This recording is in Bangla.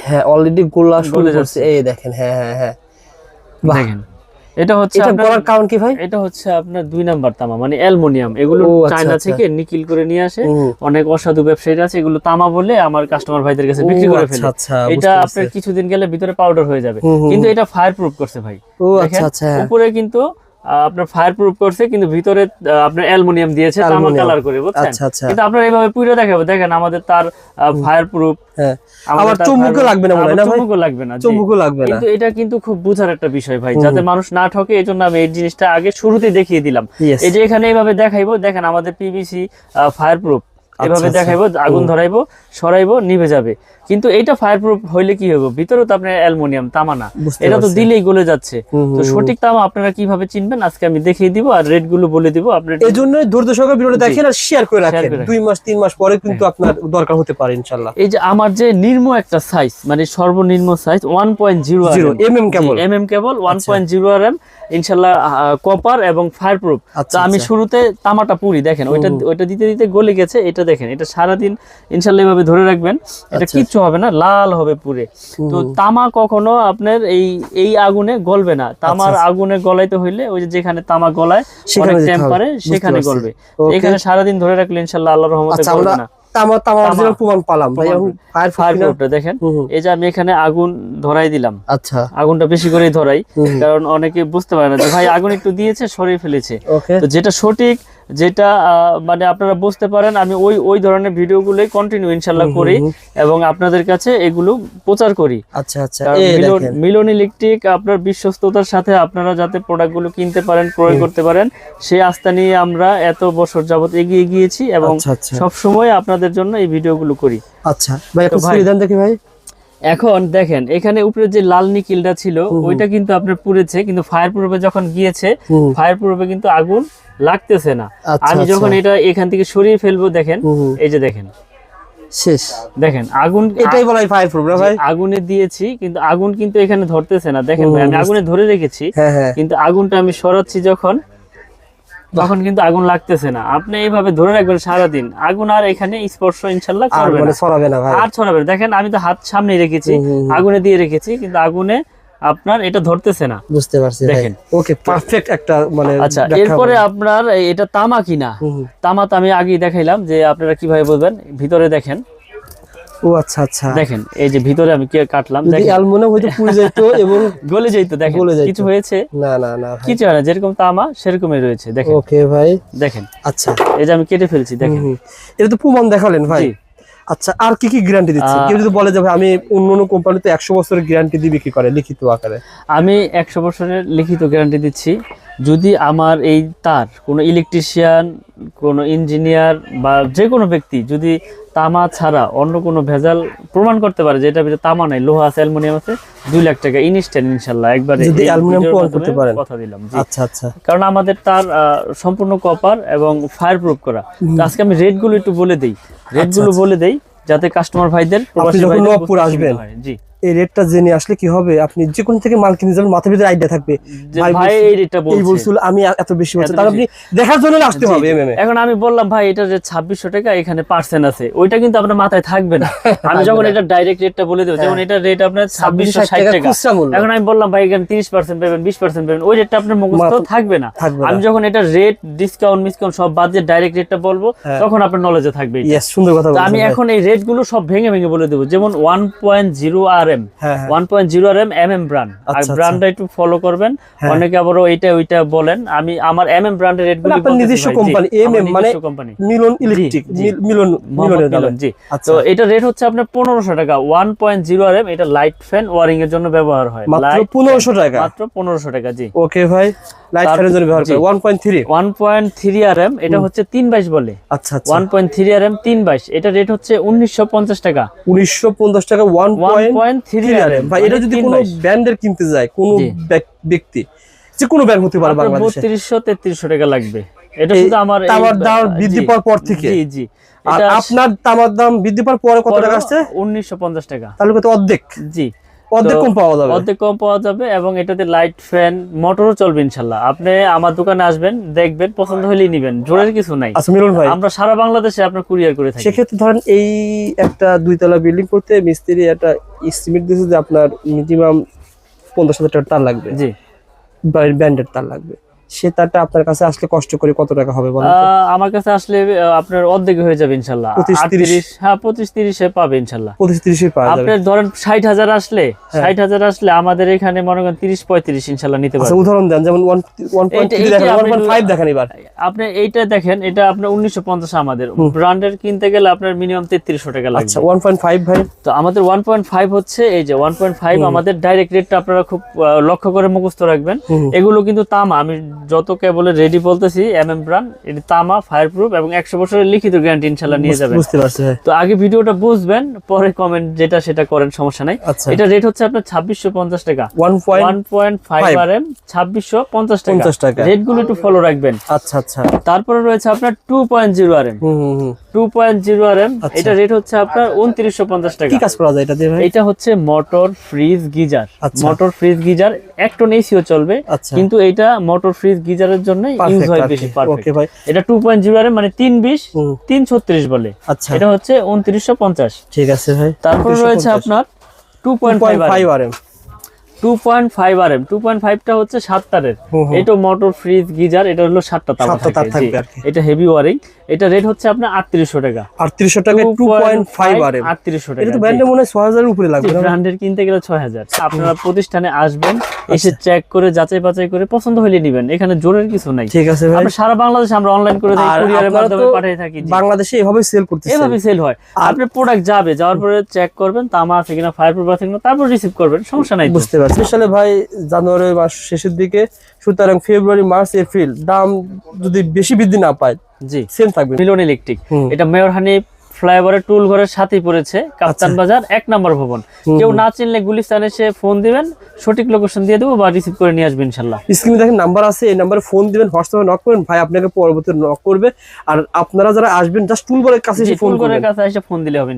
হ্যাঁ অলরেডি গোলা শুরু করছে, এই দেখেন। হ্যাঁ হ্যাঁ হ্যাঁ দেখেন এটা হচ্ছে এটা গলার কাউন্ট কি ভাই? এটা হচ্ছে আপনার 2 নাম্বার তামা, মানে অ্যালুমিনিয়াম। এগুলো চায়না থেকে নিকিল করে নিয়ে আসে, অনেক অসাধু ব্যবসায়ীরা আছে এগুলো তামা বলে আমার কাস্টমার ভাইদের কাছে বিক্রি করে ফেলে। এটা আপনার কিছুদিন গেলে ভিতরে পাউডার হয়ে যাবে, কিন্তু এটা ফায়ার প্রুফ করছে ভাই। দেখেন উপরে কিন্তু আপনার ফায়ার প্রুফ করছে, কিন্তু ভিতরে আপনার অ্যালুমিনিয়াম দিয়েছে তামা কালার করে, বুঝছেন? কিন্তু আপনারা এইভাবে পুরো দেখাবো, দেখেন আমাদের তার ফায়ার প্রুফ। হ্যাঁ আবার চুম্বকও লাগবে না মনে হয় না ভাই? চুম্বকও লাগবে না, চুম্বকও লাগবে না। কিন্তু এটা কিন্তু খুব বুঝার একটা বিষয় ভাই, যাতে মানুষ না ঠকে, এজন্য আমি এই জিনিসটা আগে শুরুতেই দেখিয়ে দিলাম। এই যে এখানে এইভাবে দেখাইবো, দেখেন আমাদের পিভিসি ফায়ার প্রুফ এভাবে দেখাইবো, আগুন ধরাইবো, সরাইবো, নিভে যাবে। কিন্তু এটা ফায়ার প্রুফ হইলে কি হবে, ভিতরে তো আপনার অ্যালুমিনিয়াম তামা না, এটা তো দিলেই গলে যাচ্ছে। তো সঠিক তামা আপনারা কিভাবে চিনবেন আজকে আমি দেখিয়ে দিব, আর রেট গুলো বলে দিব। আপনার এজন্য ধৈর্য সহকারে ভিডিওটা দেখেন আর শেয়ার করে রাখেন। 2 মাস 3 মাস পরে কিন্তু আপনার দরকার হতে পারে ইনশাআল্লাহ। এই যে আমার যে নিম্ন একটা সাইজ, মানে সর্বনিম্ন সাইজ 1.0 mm কেবল, 1.0 mm ইনশাআল্লাহ, কপার এবং ফায়ার প্রুফ। তো আমি শুরুতে তামাটা পুরি, দেখেন ওইটা দিতে দিতে গলে গেছে। এটা দেখেন, এটা সারাদিন ইনশাআল্লাহ এভাবে ধরে রাখবেন, এটা কিচ্ছু হবে না, লাল হবে পুরে। তো তামা কখনো আপনার এই আগুনে গলবে না। তামার আগুনে গলাইতে হইলে ওই যে যেখানে তামা গলায় অনেক টেম্পারে সেখানে গলবে। এখানে সারাদিন ধরে রাখলে ইনশাআল্লাহ আল্লাহর রহমতে গলবে না। প্রমাণ পালাম ভাই। ফায়ার প্রুফটা দেখেন, এই যে আমি এখানে আগুন ধরাই দিলাম। আচ্ছা, আগুনটা বেশি করে ধরাই, কারণ অনেকে বুঝতে পারে না যে ভাই আগুন একটু দিয়েছে সরিয়ে ফেলেছে। তো যেটা সঠিক, যেটা মানে আপনারা বুঝতে পারেন, আমি ওই ধরনের ভিডিওগুলোই কন্টিনিউ ইনশাআল্লাহ করি এবং আপনাদের কাছে এগুলো প্রচার করি। আচ্ছা আচ্ছা, মিলন ইলেকট্রিক আপনার বিশ্বস্ততার সাথে আপনারা যাতে প্রোডাক্টগুলো কিনতে পারেন, ক্রয় করতে পারেন, সেই আস্থা নিয়ে আমরা এত বছর যাবত এগিয়ে গিয়েছি এবং সব সময় আপনাদের জন্য এই ভিডিওগুলো করি। আচ্ছা ভাই, একটু সুবিধান দেখি ভাই। এখন দেখেন এখানে উপরে যে লাল নিকিলটা ছিল ওইটা কিন্তু আপনার পুড়েছে, কিন্তু ফায়ার প্রুফে যখন গিয়েছে, ফায়ার প্রুফে কিন্তু আগুন লাগতেছে না। আমি যখন এটা এখান থেকে সরিয়ে ফেলবো, দেখেন এই যে দেখেন শেষ, দেখেন আগুন, এটাই বলাই ফায়ার প্রুফ না ভাই? আগুনে দিয়েছি কিন্তু আগুন কিন্তু এখানে ধরতেছে না। দেখেন ভাই, আমি আগুনে ধরে রেখেছি, কিন্তু আগুনটা আমি সরাচ্ছি যখন, তখন কিন্তু আগুন লাগতেছে না। আপনি এইভাবে ধরে রাখবেন সারাদিন, আগুন আর এখানে স্পর্শ ইনশাআল্লাহ করবে না, ছড়াবে না ভাই, আর ছড়াবে না। দেখেন আমি তো হাত সামনে রেখেছি, আগুনে দিয়ে রেখেছি, কিন্তু আগুনে আপনার এটা ধরতেছে না। বুঝতে পারছি, দেখেন ওকে পারফেক্ট একটা মানে। আচ্ছা, এরপরে আপনার এটা তামা কিনা, তামা তো আমি আগেই দেখাইলাম যে আপনারা কিভাবে বুঝবেন। ভিতরে দেখেন, ও আচ্ছা আচ্ছা, দেখেন এই যে ভিতরে আমি কাটলাম, দেখেন অ্যালুমিনিয়াম হয়তো পুড়ে যেত এবং গলে যেত। দেখেন কিছু হয়েছে না না না, কিছু হয় না, যেরকম তামা সেরকমই রয়েছে। দেখেন ওকে ভাই, দেখেন আচ্ছা এই যে আমি কেটে ফেলছি, দেখেন এটা তো প্রমাণ দেখালেন ভাই। আচ্ছা, আর কি কি গ্যারান্টি দিচ্ছে? কেউ যদি বলে যে ভাই আমি অন্য কোম্পানিতে 100 বছরের গ্যারান্টি দিই, বিক্রি করে লিখিত আকারে, আমি 100 বছরের লিখিত গ্যারান্টি দিচ্ছি। যদি আমার এই তার কোনো ইলেকট্রিশিয়ান, কোনো ইঞ্জিনিয়ার বা যে কোনো ব্যক্তি যদি তামা ছাড়া অন্য কোনো ভেজাল প্রমাণ করতে পারে যে এটা ভিতরে তামা নাই, লোহা আছে, অ্যালুমিনিয়াম আছে, 2 লাখ টাকা ইনস্ট্যান্ট ইনশাআল্লাহ একবারে যদি অ্যালুমিনিয়াম প্রমাণ করতে পারেন, কথা দিলাম। আচ্ছা আচ্ছা, কারণ আমাদের তার সম্পূর্ণ কপার এবং ফায়ার প্রুফ করা। আজকে আমি রেটগুলো একটু বলে দেই, রেটগুলো বলে দেই যাতে কাস্টমার ভাইদের, প্রবাসী ভাইদের আসবেন, জি এই রেটটা জেনে আসলে কি হবে, আপনি যে কোন থেকে মাল কিনে যাবেন মাথার ভিতরে আইডিয়া থাকবে ভাই এই রেটটা বলছিল, আমি এত বেশি বলছি, তার আপনি দেখার জন্য আসতে হবে এমএমএ। এখন আমি বললাম ভাই এটা যে 2600 টাকা এখানে পার্সেন্ট আছে, ওইটা কিন্তু আপনার মাথায় থাকবে না। আমি যখন এটা ডাইরেক্ট রেটটা বলে দেব, যেমন এটা রেট আপনার 2660 টাকা, এখন আমি বললাম ভাই এখানে 30% পাবেন, 20% পাবেন, ওই রেটটা আপনার মুখস্থ থাকবে না। আমি যখন এটা রেট ডিসকাউন্ট মিসকাউন্ট সব বাদ দিয়ে ডাইরেক্ট রেটটা বলবো, তখন আপনার নলেজে থাকবে। সুন্দর কথা বলছেন। আমি এখন এই রেটগুলো সব ভেঙে ভেঙে বলে দেব, যেমন 1.0 RM, 1.0 RM MM ব্র্যান্ড, আর ব্র্যান্ডটা একটু ফলো করবেন। অনেকে আবার এইটা ওইটা বলেন, আমি আমার MM ব্র্যান্ডের রেটগুলো আপনার নিজস্ব কোম্পানি, MM মানে মিলন ইলেকট্রিক, মিলন জি। তো এটা রেট হচ্ছে আপনার 1500 টাকা, 1.0 RM। এটা লাইট ফ্যান ওয়্যারিং এর জন্য ব্যবহার হয়, মাত্র 1500 টাকা, মাত্র 1500 টাকা। জি ওকে ভাই, লাইট ফ্যানের জন্য ব্যবহার করে 1.3 RM, এটা হচ্ছে 322 বলে। আচ্ছা আচ্ছা, 1.3 RM 322, এটা রেট হচ্ছে 1950 টাকা, 1950 টাকা 1.3 RM। ভাই এটা যদি কোনো ব্র্যান্ডের কিনতে যায় কোনো ব্যক্তি, যে কোনো ব্র্যান্ড হতে পারে বাংলাদেশে, 3200-3300 টাকা লাগবে। এটা শুধু আমার তামার দাম বৃদ্ধি পাওয়ার পর থেকে। জি জি, আর আপনার তামার দাম বৃদ্ধি পাওয়ার পরে কত টাকা আসছে? 1950 টাকা। তাহলে কত, অর্ধেক। জি, অর্ধেক কম পাওয়া যাবে, অর্ধেক কম পাওয়া যাবে এবং এটাতে লাইট ফ্যান মোটরও চলবে ইনশাআল্লাহ। আপনি আমার দোকানে আসবেন, দেখবেন, পছন্দ হলেই নেবেন, জোরের কিছু নাই। আচ্ছা মিলন ভাই, আমরা সারা বাংলাদেশে আপনার কুরিয়ার করে থাকি। সেক্ষেত্রে ধরেন এই একটা 2 তলা বিল্ডিং করতে মিস্ত্রি একটা এস্টিমেট দিয়েছে যে আপনার মিনিমাম 50,000 টাকা তার লাগবে, জি ব্র্যান্ডেড তার লাগবে, সে তারটা আপনার কাছে আসলে কষ্ট করে কত টাকা হবে বলেন তো? আমার কাছে আসলে আপনার অর্ধেক হয়ে যাবে ইনশাআল্লাহ। 25-30 হ্যাঁ 25-30 এ পাবে ইনশাআল্লাহ। 25-30 পাওয়া যাবে। আপনার ধরেন 60,000 আসলে 60,000 আসলে আমাদের এখানে মনে করেন 30-35 ইনশাআল্লাহ নিতে আচ্ছা পারবেন। উদাহরণ দেন, যেমন 1.3 দেখেন, 1.5 দেখেন এবার। আপনি এইটা দেখেন, এটা আপনার 1950 আমাদের ব্র্যান্ডের কিনতে গেলে আপনার মিনিমাম 3300 টাকা লাগবে। আচ্ছা 1.5 ভাই, তো আমাদের 1.5 হচ্ছে এই যে 1.5 আমাদের ডাইরেক্ট রেটটা আপনারা খুব লক্ষ্য করে মুখস্থ রাখবেন। এগুলো কিন্তু তামা, আমি যত কেবল রেডি বলতেছি এমএম ব্র্যান্ড, এটা তামা, ফায়ারপ্রুফ এবং 100 বছরের লিখিত গ্যারান্টি ইনশাআল্লাহ নিয়ে যাবেন। বুঝতে পারছি ভাই। তো আগে ভিডিওটা বুঝবেন, পরে কমেন্ট যেটা সেটা করেন, সমস্যা নাই। আচ্ছা এটা রেট হচ্ছে আপনার 2650 টাকা, 1.5 RM 2650 টাকা। রেট গুলো একটু ফলো রাখবেন। আচ্ছা আচ্ছা। তারপরে রয়েছে আপনার 2.0 RM, 2.0 RM, এটা রেট হচ্ছে আপনার 2950 টাকা। কি কাজ করা যায় এটা দিয়ে ভাই? এটা হচ্ছে মোটর, ফ্রিজ, গিজার। আচ্ছা। মোটর, ফ্রিজ, গিজার 1 টন এসিও চলবে, আচ্ছা। কিন্তু এটা মোটর, ফ্রিজ, গিজারের জন্য ইউজ হয় বেশি। পারফেক্ট। ওকে ভাই। এটা 2.0 RM মানে 320 336 বলে। আচ্ছা এটা হচ্ছে 2950। ঠিক আছে ভাই। তারপর রয়েছে আপনার 2.5 RM, 2.5 RM, 2.5 টা হচ্ছে 7 তারের। এটা মোটর, ফ্রিজ, গিজার, এটা হলো 7টা তার থাকবে। এটা হেভি ওয়ারিং, এটা রেট হচ্ছে আপনার 3800 টাকা। 3800 টাকা 2.5 RM, 3800 টাকা। এটা তো ব্র্যান্ডে মনে হয় 6000 এর উপরে লাগবে না? ব্র্যান্ডের কিনতে গেলে 6000। আপনারা প্রতিষ্ঠানে আসবেন, এসে চেক করে যাচাই বাছাই করে পছন্দ হলে নেবেন, এখানে জোরের কিছু নাই। ঠিক আছে ভাই। আমরা সারা বাংলাদেশে আমরা অনলাইন করে দেই, আর কুরিয়ারের আপনারা মাধ্যমে তো পাঠিয়ে থাকি। বাংলাদেশে এভাবে সেল করতেছেন? এভাবে সেল হয়। আপনি প্রোডাক্ট যাওয়ার পরে চেক করবেন তামা আছে কিনা, ফায়ারপ্রুফ আছে কিনা, তারপর রিসিভ করবেন, সমস্যা নাই। বুঝতে পারছি। আসলে ভাই জানুয়ারি মাস শেষের দিকে, সুতরাং ফেব্রুয়ারি, মার্চ, এপ্রিল দাম যদি বেশি বৃদ্ধি না পায়, জি সেম থাকবে। মিলন ইলেকট্রিক, এটা মেয়র হানিফ ফ্লাইওভারের টুল ঘরের সাথেই পড়েছে, কাপ্তান বাজার 1 নম্বর ভবন। কেউ না চিনলে গুলিস্তানে এসে ফোন দিবেন, সঠিক লোকেশন দিয়ে দেবো বা রিসিভ করে নিয়ে আসবেন ইনশাআল্লাহ। স্ক্রিনে দেখেন নাম্বার আছে, এই নাম্বারে ফোন দিবেন, হোয়াটসঅ্যাপে নক করবেন, ভাই আপনাকে পরবর্তীতে নক করবে। আর আপনারা যারা আসবেন জাস্ট টুল ঘরের কাছে এসে ফোন টুল করবেন। ঘরের কাছে এসে ফোন দিলে হবে।